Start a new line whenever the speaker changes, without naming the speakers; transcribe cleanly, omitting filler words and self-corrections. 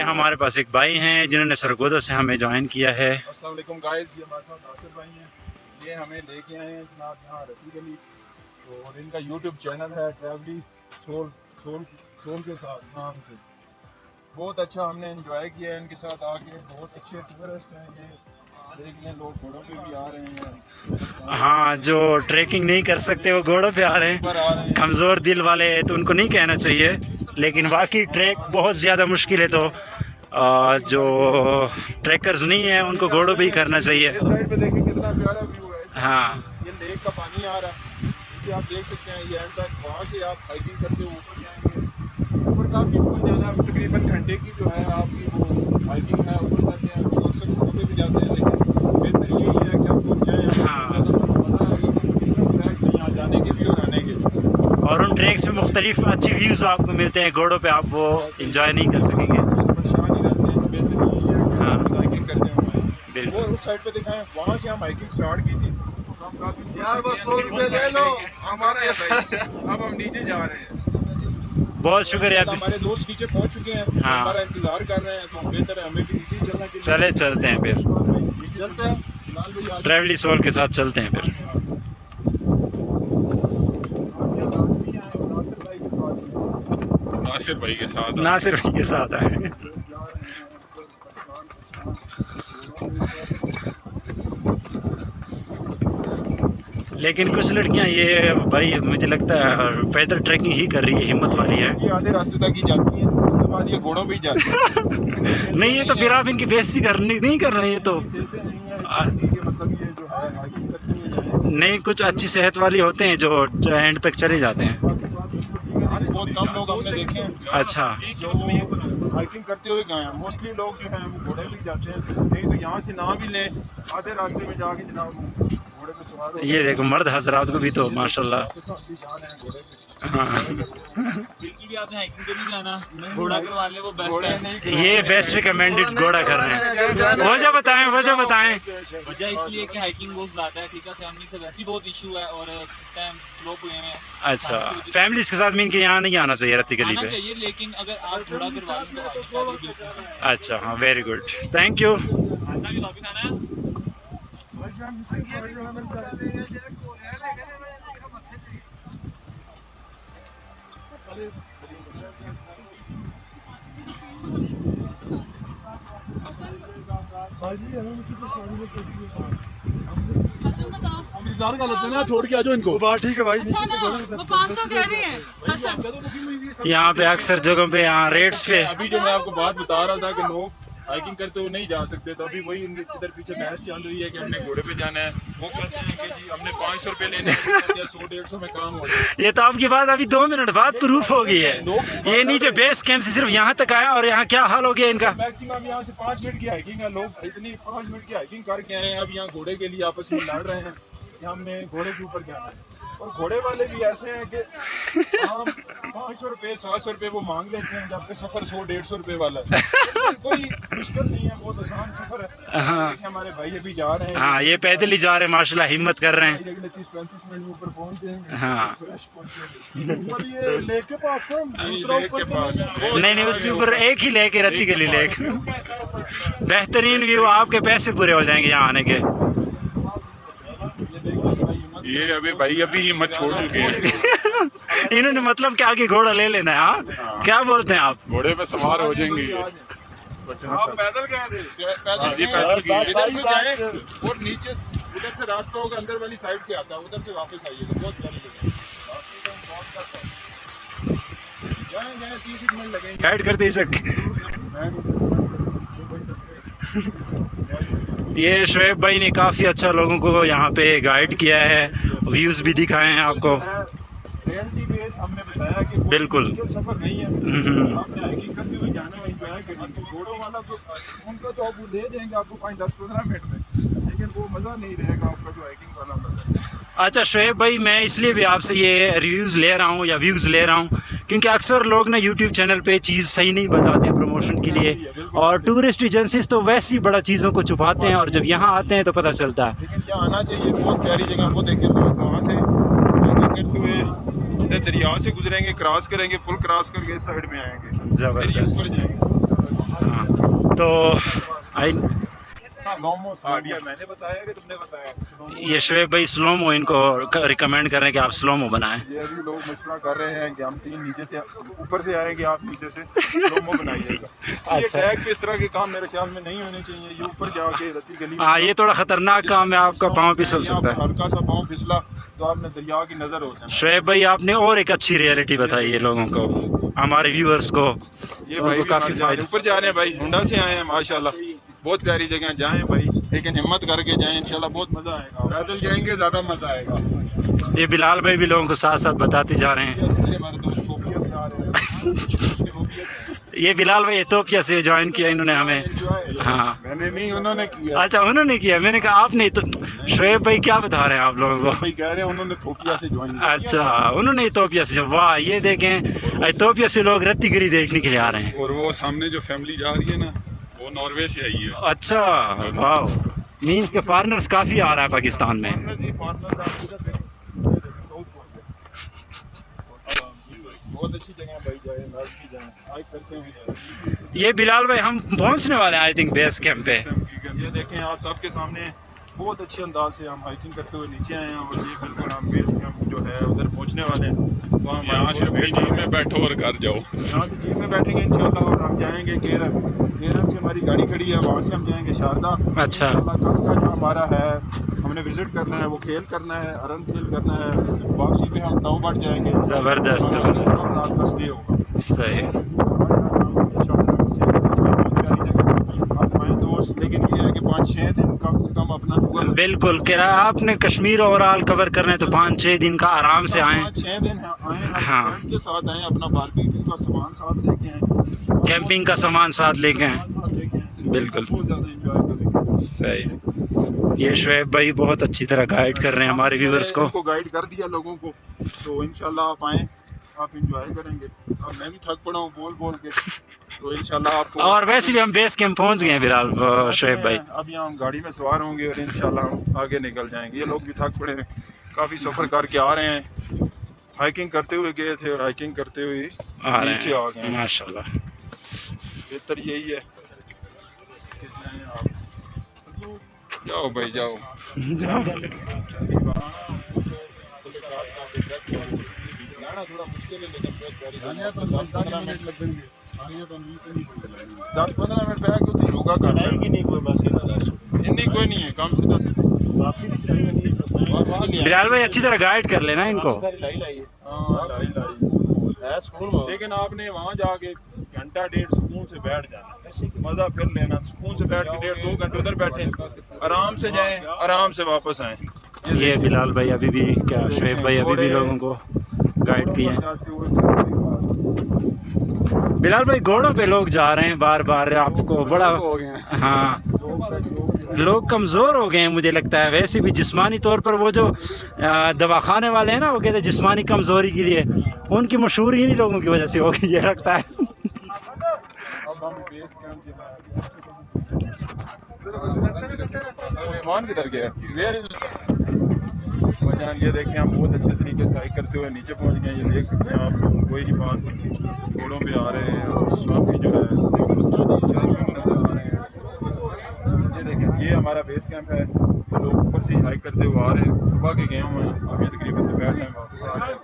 हमारे पास एक भाई हैं जिन्होंने सरगोदा से हमें ज्वाइन किया है।
अस्सलाम वालेकुम गाइस, ये हमारे साथ नासिर भाई हैं। ये हमें लेके आए हैं जनाब यहाँ रफी गली, और इनका यूट्यूब चैनल है ट्रैवली सोल सोल सोल के साथ नाम से। बहुत अच्छा हमने एंजॉय किया है इनके साथ आके। बहुत अच्छे टूरिस्ट हैं ये, देखने लोग घोड़ों पे भी आ रहे हैं।
हाँ, जो ट्रैकिंग नहीं कर सकते वो घोड़ों पे आ रहे हैं। कमज़ोर दिल वाले तो उनको नहीं कहना चाहिए, लेकिन वाकई ट्रैक बहुत ज़्यादा मुश्किल है, तो जो ट्रैकर्स नहीं है उनको घोड़ों पे ही करना चाहिए।
इस साइड पे देखिए कितना प्यारा व्यू है।
हाँ,
ये लेक का पानी आ रहा है, ये आप देख सकते हैं। ये एंड तक वहाँ से आप हाइकिंग करते हुए ऊपर जाएंगे। ऊपर काफ़ी ऊपर जाना है, तकरीबन घंटे की जो है आपकी वो हाइकिंग है। ऊपर जाते हैं लोग अक्सर घोड़ों पे भी जाते हैं, लेकिन बेहतर यही है कि आप पहुँच जाएँ।
हाँ।
ट्रैक्स हैं यहाँ जाने के भी और आने के भी,
और उन ट्रैक्स में मुख्तलिफ अच्छे व्यूज़ आपको मिलते हैं। घोड़ों पे आप वो इंजॉय नहीं कर सकेंगे।
परेशान ही रहते हैं। बेहतर यही है कि
हाँ।
आप हाइकिंग करते हुए
बिल्कुल।
वो उस साइड पे दिखाएं, वहाँ से हम हाइकिंग स्टार्ट की थी।
यार बस 100 रुपए ले लो हमारे।
अब हम नीचे जा रहे हैं।
बहुत शुक्रिया।
हमारे दोस्त नीचे पहुंच चुके हैं,
हाँ।
हमारा इंतजार कर रहे हैं, तो बेहतर है हमें भी नीचे चलना चाहिए।
चले चलते हैं फिर,
चलते हैं। लाल भाई आ
ट्रैवली सोल के साथ चलते हैं फिर।
नासिर भाई के साथ
नासिर भाई के साथ आए। लेकिन कुछ लड़कियां ये भाई मुझे लगता है पैदल ट्रैकिंग ही कर रही है, हिम्मत वाली है।
ये आधे रास्ते तक ही जाती है, उसके बाद ये घोड़ों पे ही जाती है।
नहीं, ये तो फिर आप इनकी बेइज्जती करनी नहीं कर रहे हैं, ये तो
मतलब ये जो है हाइकिंग करते हुए जाएं।
नहीं, कुछ अच्छी सेहत वाली होते हैं जो एंड तक चले जाते हैं।
बहुत कम लोग हमने देखे हैं
अच्छा,
जो हाइकिंग करते हुए गए हैं। मोस्टली लोग जो हैं वो घोड़े पे ही जाते हैं, नहीं तो यहाँ से ना भी लें, आधे रास्ते में जाके जनाब घोड़े पे सवार हो
ये देखो मर्द हजरात को भी तो माशाल्लाह।
के साथ भी जा रहे हैं घोड़े पे।
हाँ,
बिल्कुल भी आपने हाइकिंग पे नहीं जाना, घोड़ा करवा ले, वो बेस्ट
घोड़े
है।
नहीं
ये बेस्ट रिकमेंडेड घोड़ा कर रहे हैं। वजह बताएं, वजह बताएं।
वजह इसलिए कि हाइकिंग बहुत ज़्यादा है, ठीक है। फैमिली से वैसे ही बहुत इशू है और टाइम लोग हुए हैं।
अच्छा, फैमिलीज के साथ मीन के यहाँ नहीं आना चाहिए रत्ती गली
आना
पे।
चाहिए, लेकिन अगर आप घोड़ा करवा लें तो हाइकिंग का भी बिल्कुल।
अच्छा, हाँ, वेरी गुड, थैंक यू।
खाना भी वापस आना है।
छोड़ के आ जाओ इनको।
बात ठीक है भाई।
अच्छा ना, वो 500 कह रही है। हसन
यहाँ पे अक्सर जगहों पे यहाँ रेट्स पे
अभी जो मैं आपको बात बता रहा था कि लोग हाइकिंग करते हुए नहीं जा सकते, तो अभी वही इधर पीछे बहस चल रही है कि हमने घोड़े पे जाना है। वो कहते हैं कि जी हमने 500 रुपये लेने हैं, 100-150 में काम हो जाए।
ये तो आपकी बात अभी 2 मिनट बाद प्रूफ हो गई है। ये नीचे बेस कैंप से सिर्फ यहाँ तक आया और यहाँ क्या हाल हो गया इनका।
मैक्सिमम यहाँ से 5 मिनट की हाइकिंग है, लोग इतनी 5 मिनट की हाइकिंग करके आए हैं। अब यहाँ घोड़े के लिए आपस में लड़ रहे हैं कि हमने घोड़े के ऊपर जाना है। और घोड़े वाले भी ऐसे हैं कि हम 500 रुपये 700 रुपये वो मांग लेते हैं, जबकि सफर 100-150 रुपये वाला है। कोई मुश्किल नहीं है, बहुत आसान सफर है।
हाँ।
देखिए हमारे भाई अभी जा रहे हैं।
हाँ, ये पैदल ही जा रहे हैं, माशाल्लाह हिम्मत कर रहे हैं।
30-35 मिनट में ऊपर पहुंच जाएंगे।
हाँ।
फ्रेश पहुंचेंगे। ये लेक के पास ना, दूसरा ऊपर के पास
नहीं, उससे ऊपर एक ही लेक है, रत्ती गली लेक। बेहतरीन व्यू, आपके पैसे पूरे हो जाएंगे यहाँ आने के।
ये अभी भाई अभी हिम्मत छोड़ चुके हैं।
इन्होंने मतलब क्या आगे घोड़ा ले लेना है। हाँ, क्या बोलते हैं आप?
घोड़े पे सवार हो जाएंगे। आप पैदल गए थे? पैदल गए। इधर से जाएं और नीचे उधर से रास्ता होगा, अंदर वाली साइड से आता है, उधर से वापस आइएगा। बहुत प्यारी जगह है। जाएं 30 मिनट लगेंगे।
गाइड करते ही सकते। ये शोएब भाई ने काफ़ी अच्छा लोगों को यहाँ पे गाइड किया है, व्यूज़ भी दिखाए हैं आपको।
रियलिटी बेस हमने बताया कि
बिल्कुल।
मुश्किल सफर नहीं है। आपने हाइकिंग करते हुए जाना है, एंजॉय करना। घोड़ों वाला तो उनको तो आप ले जाएंगे आपको 5-10-15 मिनट में, लेकिन वो मज़ा नहीं रहेगा आपका जो हाइकिंग वाला मज़ा है।
अच्छा शोएब भाई, मैं इसलिए भी आपसे ये रिव्यूज़ ले रहा हूँ या व्यूज़ ले रहा हूँ क्योंकि अक्सर लोग ना यूट्यूब चैनल पे चीज़ सही नहीं बताते प्रमोशन के लिए, और टूरिस्ट एजेंसीज तो वैसे ही बड़ा चीज़ों को छुपाते हैं, और जब यहाँ आते हैं तो पता चलता है।
लेकिन यहाँ आना चाहिए, बहुत प्यारी जगह। वो देखें लोग वहाँ से हाइकिंग करते हुए इधर दरिया से गुजरेंगे, क्रॉस करेंगे, पुल क्रॉस करके इस साइड में आएंगे, फिर ये
ज़बरदस्त।
ऊपर जाएंगे।
हाँ, तो आई
मैंने बताया कि तुमने बताया।
ये शुएब भाई स्लोमो इनको रिकमेंड कर रहे हैं कि आप स्लोमो बनाएं।
ये अभी लोग मशवरा कर रहे हैं कि हम 3 नीचे से ऊपर से आएंगे, आप नीचे से स्लोमो बनाइएगा। ये
अच्छा।
टैग के इस तरह के काम मेरे ख्याल में नहीं होने चाहिए। ये ऊपर जाके रत्ती गली में
हाँ, ये थोड़ा खतरनाक काम है, आपका पाँव फिसल सकता है।
हल्का सा पाँव फिसला तो आपने दरिया की नजर हो जाना।
शुएब भाई आपने और एक अच्छी रियलिटी बताई है लोगों को, हमारे व्यूअर्स को,
ये
उनको
भाई
काफी फायदा।
ऊपर जा रहे हैं भाई, हुंडा से आए हैं माशाल्लाह, बहुत प्यारी जगह जाएं भाई, लेकिन हिम्मत करके जाएं, इंशाल्लाह बहुत मजा आएगा। पैदल जाएंगे ज्यादा मजा आएगा।
ये बिलाल भाई भी लोगों को साथ साथ बताते जा रहे हैं।
हमारे दोस्त कोपिया से आ रहे हैं।
ये बिलाल भाई इथोपिया से ज्वाइन किया इन्होंने हमें। हाँ,
मैंने नहीं, उन्होंने किया।
अच्छा उन्होंने किया, मैंने कहा आपने तो। शुएब भाई क्या बता रहे हैं आप लोगों को?
भाई कह रहे हैं उन्होंने थोपिया से ज्वाइन किया।
अच्छा, उन्होंने इथोपिया से, वाह, ये देखें इथोपिया से लोग रत्तीगिरी देखने के लिए आ रहे हैं।
और वो सामने जो फैमिली जा रही है ना, वो नॉर्वे से आई है।
अच्छा, वाह, मीन्स के फॉरेनर्स काफ़ी आ रहा है पाकिस्तान में।
बहुत अच्छी जगह भाई, जाए लाजमी जाए, हाइक करते हुए।
ये बिलाल भाई हम पहुंचने वाले हैं आई थिंक बेस कैंप पे।
ये देखें आप सबके सामने बहुत अच्छे अंदाज से हम हाइकिंग करते हुए नीचे आए हैं, और ये बिल्कुल हम बेस कैंप जो है उधर पहुंचने वाले हैं। वहाँ यहाँ से जीप में बैठो और घर जाओ। यहाँ से जीप में बैठेंगे इंशाल्लाह, और हम जाएंगे केरल। केरल से हमारी गाड़ी खड़ी है, वहाँ से हम जाएंगे शारदा।
अच्छा।
इंशाल्लाह कल का जो हमारा है, हमने विजिट करना है, वो खेल करना है, अरन खेल करना है। वापसी पे हम ताऊ बढ़ जाएंगे।
ज़बरदस्त,
और रात का स्टे होगा।
सही।
लेकिन ये है कि 5-6 दिन कम से कम अपना टूर।
बिल्कुल, कह रहा आपने कश्मीर ओवरऑल कवर करना है तो 5-6 दिन का आराम से आएँ।
5-6 दिन आए,
हाँ।
फ्रेंड्स के साथ आए, अपना बारबेक्यू का सामान साथ लेके आए,
कैंपिंग का सामान साथ लेके आएँ।
साथ लेके आए।
बिल्कुल।
बहुत ज़्यादा एंजॉय करेंगे।
सही। ये शुएब भाई बहुत अच्छी तरह गाइड कर रहे हैं हमारे व्यूअर्स को।
गाइड कर दिया लोगों को, तो इंशाल्लाह आप आएँ, आप इंजॉय करेंगे। अब मैं भी थक पड़ा हूँ बोल बोल के, तो इंशाल्लाह आपको।
और वैसे भी हम बेस कैंप पहुंच गए हैं फिलहाल शुएब भाई।
अभी हम गाड़ी में सवार होंगे और इंशाल्लाह हम आगे निकल जाएंगे। ये लोग भी थक पड़े हैं, काफ़ी सफ़र करके आ रहे हैं, हाइकिंग करते हुए गए थे और हाइकिंग करते हुए नीचे आ गए।
माशाल्लाह,
बेहतर यही है। जाओ भाई जाओ। थोड़ा मुश्किल है, लेकिन बहुत प्यारी। 10-15 मिनट बैग तो योगा करना है कि नहीं, कोई बस इतनी कोई नहीं है, कम से 10।
बिलाल भाई अच्छी तरह गाइड कर लेना इनको।
लेकिन आपने वहाँ जाके घंटा डेढ़ सुकून से बैठ जाना, मज़ा फिर लेना, सुकून से बैठ के 1.5-2 घंटे उधर बैठे, आराम से जाएं, आराम से वापस आएं।
ये बिलाल भाई अभी भी, क्या शुएब भाई अभी भी लोगों को गाइड किए हैं। बिलाल भाई घोड़ों पे लोग जा रहे हैं बार बार, आपको बड़ा। हाँ, लोग कमज़ोर हो गए हैं मुझे लगता है। वैसे भी जिस्मानी तौर पर वो जो दवाखाने वाले हैं ना, वो कहते हैं जिस्मानी कमज़ोरी के लिए, उनकी मशहूरी इन्हीं लोगों की वजह से हो गई, ये लगता है।
उस्मान किधर गया? ये देखें हम बहुत अच्छे तरीके से हाइक करते हुए नीचे पहुंच गए। ये देख सकते हैं आप, कोई नहीं बात, घोड़ों पे आ रहे हैं, काफ़ी जो है ये देखें, ये हमारा बेस कैंप है। लोग ऊपर से हाइक करते हुए आ रहे हैं, सुबह के गए हुए हैं, अभी तकरीबन दोपहर में वापस आ रहे हैं।